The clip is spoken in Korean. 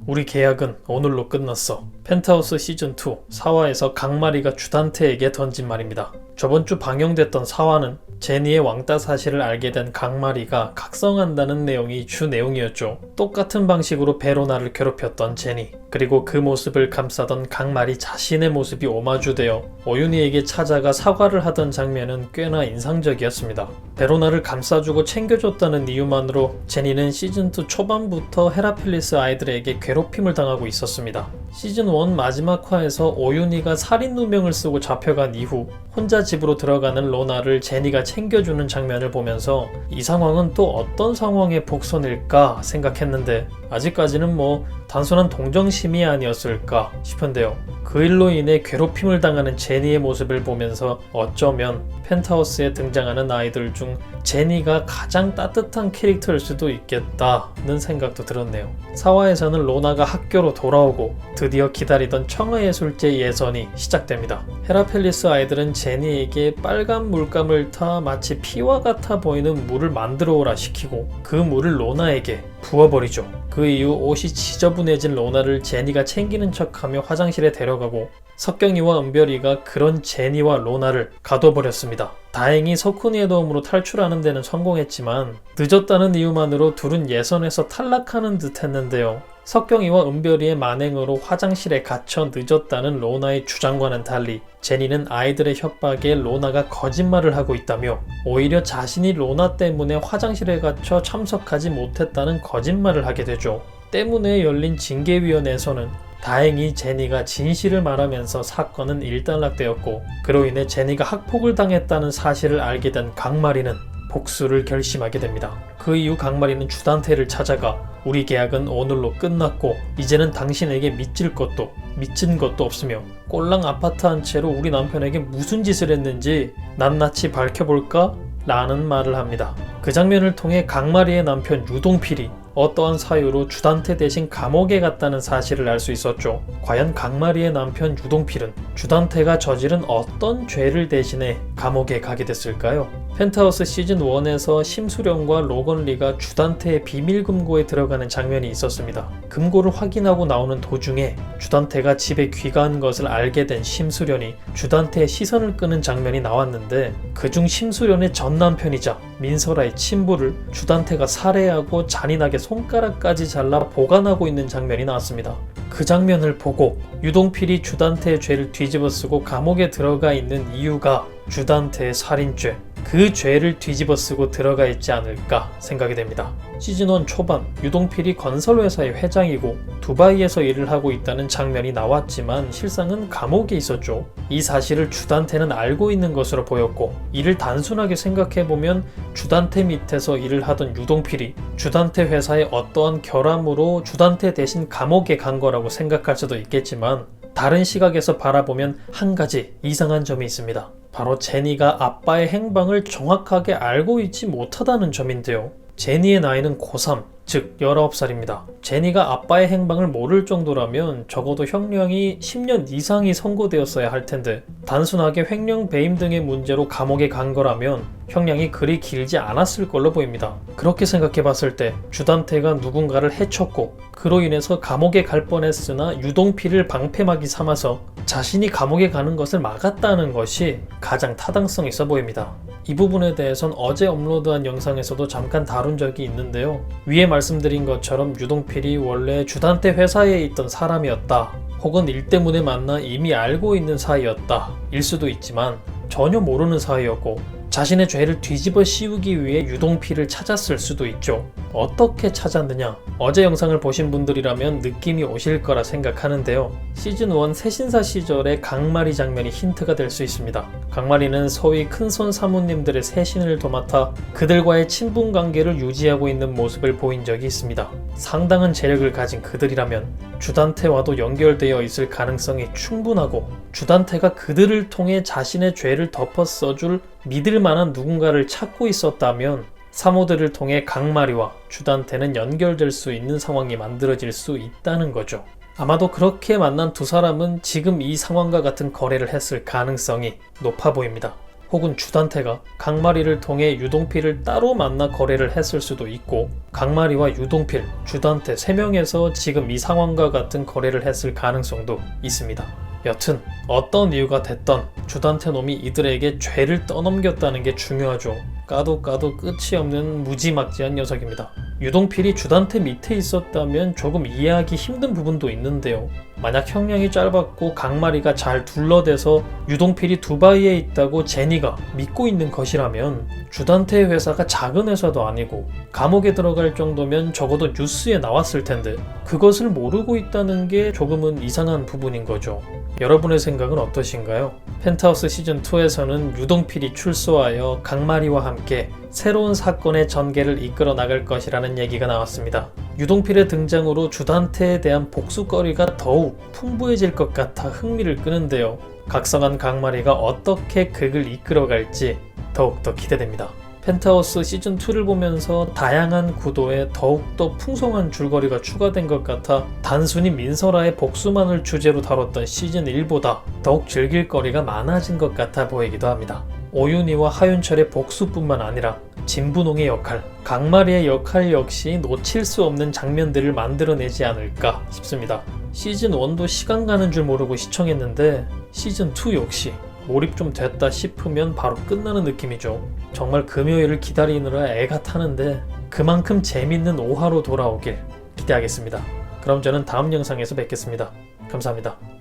우리 계약은 오늘로 끝났어. 펜트하우스 시즌2 사화에서 강마리가 주단태에게 던진 말입니다. 저번주 방영됐던 사화는 제니의 왕따 사실을 알게 된 강마리가 각성한다는 내용이 주 내용이었죠. 똑같은 방식으로 베로나를 괴롭혔던 제니, 그리고 그 모습을 감싸던 강마리 자신의 모습이 오마주되어 오윤희에게 찾아가 사과를 하던 장면은 꽤나 인상적이었습니다. 베로나를 감싸주고 챙겨줬다는 이유만으로 제니는 시즌2 초반부터 헤라필리스 아이들에게 괴롭힘을 당하고 있었습니다. 시즌1 마지막 화에서 오윤희가 살인 누명을 쓰고 잡혀간 이후 혼자 집으로 들어가는 로나를 제니가 챙겨주는 장면을 보면서 이 상황은 또 어떤 상황의 복선일까 생각했는데 아직까지는 단순한 동정심이 아니었을까 싶은데요. 그 일로 인해 괴롭힘을 당하는 제니의 모습을 보면서 어쩌면 펜트하우스에 등장하는 아이들 중 제니가 가장 따뜻한 캐릭터일 수도 있겠다는 생각도 들었네요. 사화에서는 로나가 학교로 돌아오고 드디어 기다리던 청아예술제 예선이 시작됩니다. 헤라펠리스 아이들은 제니에게 빨간 물감을 타 마치 피와 같아 보이는 물을 만들어 오라 시키고 그 물을 로나에게 부어버리죠. 그 이후 옷이 지저분해진 로나를 제니가 챙기는 척하며 화장실에 데려가고 석경이와 은별이가 그런 제니와 로나를 가둬버렸습니다. 다행히 석훈이의 도움으로 탈출하는 데는 성공했지만 늦었다는 이유만으로 둘은 예선에서 탈락하는 듯 했는데요. 석경이와 은별이의 만행으로 화장실에 갇혀 늦었다는 로나의 주장과는 달리 제니는 아이들의 협박에 로나가 거짓말을 하고 있다며 오히려 자신이 로나 때문에 화장실에 갇혀 참석하지 못했다는 거짓말을 하게 되죠. 때문에 열린 징계위원회에서는 다행히 제니가 진실을 말하면서 사건은 일단락되었고 그로 인해 제니가 학폭을 당했다는 사실을 알게 된 강마리는 복수를 결심하게 됩니다. 그 이후 강마리는 주단태를 찾아가 우리 계약은 오늘로 끝났고 이제는 당신에게 믿질 것도 믿진 것도 없으며 꼴랑 아파트 한 채로 우리 남편에게 무슨 짓을 했는지 낱낱이 밝혀볼까? 라는 말을 합니다. 그 장면을 통해 강마리의 남편 유동필이 어떠한 사유로 주단태 대신 감옥에 갔다는 사실을 알 수 있었죠. 과연 강마리의 남편 유동필은 주단태가 저지른 어떤 죄를 대신해 감옥에 가게 됐을까요? 펜트하우스 시즌1에서 심수령과 로건리가 주단태의 비밀금고에 들어가는 장면이 있었습니다. 금고를 확인하고 나오는 도중에 주단태가 집에 귀가한 것을 알게 된 심수련이 주단태의 시선을 끄는 장면이 나왔는데 그중 심수련의 전 남편이자 민설아의 친부를 주단태가 살해하고 잔인하게 손가락까지 잘라 보관하고 있는 장면이 나왔습니다. 그 장면을 보고 유동필이 주단태의 죄를 뒤집어쓰고 감옥에 들어가 있는 이유가 주단태의 살인죄, 그 죄를 뒤집어쓰고 들어가 있지 않을까 생각이 됩니다. 시즌1 초반 유동필이 건설회사의 회장이고 두바이에서 일을 하고 있다는 장면이 나왔지만 실상은 감옥에 있었죠. 이 사실을 주단태는 알고 있는 것으로 보였고 이를 단순하게 생각해보면 주단태 밑에서 일을 하던 유동필이 주단태 회사의 어떠한 결함으로 주단태 대신 감옥에 간 거라고 생각할 수도 있겠지만 다른 시각에서 바라보면 한 가지 이상한 점이 있습니다. 바로 제니가 아빠의 행방을 정확하게 알고 있지 못하다는 점인데요. 제니의 나이는 고3, 즉 19살입니다. 제니가 아빠의 행방을 모를 정도라면 적어도 형량이 10년 이상이 선고되었어야 할 텐데 단순하게 횡령 배임 등의 문제로 감옥에 간 거라면 형량이 그리 길지 않았을 걸로 보입니다. 그렇게 생각해 봤을 때 주단태가 누군가를 해쳤고 그로 인해서 감옥에 갈 뻔했으나 유동필을 방패막이 삼아서 자신이 감옥에 가는 것을 막았다는 것이 가장 타당성 있어 보입니다. 이 부분에 대해선 어제 업로드한 영상에서도 잠깐 다룬 적이 있는데요. 위에 말씀드린 것처럼 유동필이 원래 주단태 회사에 있던 사람이었다, 혹은 일 때문에 만나 이미 알고 있는 사이였다 일 수도 있지만 전혀 모르는 사이였고 자신의 죄를 뒤집어 씌우기 위해 유동필을 찾았을 수도 있죠. 어떻게 찾았느냐? 어제 영상을 보신 분들이라면 느낌이 오실 거라 생각하는데요. 시즌1 새신사 시절의 강마리 장면이 힌트가 될 수 있습니다. 강마리는 소위 큰손 사모님들의 세신을 도맡아 그들과의 친분 관계를 유지하고 있는 모습을 보인 적이 있습니다. 상당한 재력을 가진 그들이라면 주단태와도 연결되어 있을 가능성이 충분하고 주단태가 그들을 통해 자신의 죄를 덮어 써줄 믿을 만한 누군가를 찾고 있었다면 사모들을 통해 강마리와 주단태는 연결될 수 있는 상황이 만들어질 수 있다는 거죠. 아마도 그렇게 만난 두 사람은 지금 이 상황과 같은 거래를 했을 가능성이 높아 보입니다. 혹은 주단태가 강마리를 통해 유동필을 따로 만나 거래를 했을 수도 있고 강마리와 유동필, 주단태 3명에서 지금 이 상황과 같은 거래를 했을 가능성도 있습니다. 여튼 어떤 이유가 됐던 주단태 놈이 이들에게 죄를 떠넘겼다는 게 중요하죠. 까도 끝이 없는 무지막지한 녀석입니다. 유동필이 주단태 밑에 있었다면 조금 이해하기 힘든 부분도 있는데요. 만약 형량이 짧았고 강마리가 잘 둘러대서 유동필이 두바이에 있다고 제니가 믿고 있는 것이라면 주단태의 회사가 작은 회사도 아니고 감옥에 들어갈 정도면 적어도 뉴스에 나왔을 텐데 그것을 모르고 있다는 게 조금은 이상한 부분인 거죠. 여러분의 생각은 어떠신가요? 펜트하우스 시즌2에서는 유동필이 출소하여 강마리와 함께 새로운 사건의 전개를 이끌어 나갈 것이라는 얘기가 나왔습니다. 유동필의 등장으로 주단태에 대한 복수거리가 더욱 풍부해질 것 같아 흥미를 끄는데요. 각성한 강마리가 어떻게 극을 이끌어갈지 더욱더 기대됩니다. 펜트하우스 시즌2를 보면서 다양한 구도에 더욱더 풍성한 줄거리가 추가된 것 같아 단순히 민설아의 복수만을 주제로 다뤘던 시즌1보다 더욱 즐길 거리가 많아진 것 같아 보이기도 합니다. 오윤희와 하윤철의 복수뿐만 아니라 진분홍의 역할, 강마리의 역할 역시 놓칠 수 없는 장면들을 만들어내지 않을까 싶습니다. 시즌1도 시간 가는 줄 모르고 시청했는데 시즌2 역시 몰입 좀 됐다 싶으면 바로 끝나는 느낌이죠. 정말 금요일을 기다리느라 애가 타는데 그만큼 재밌는 5화로 돌아오길 기대하겠습니다. 그럼 저는 다음 영상에서 뵙겠습니다. 감사합니다.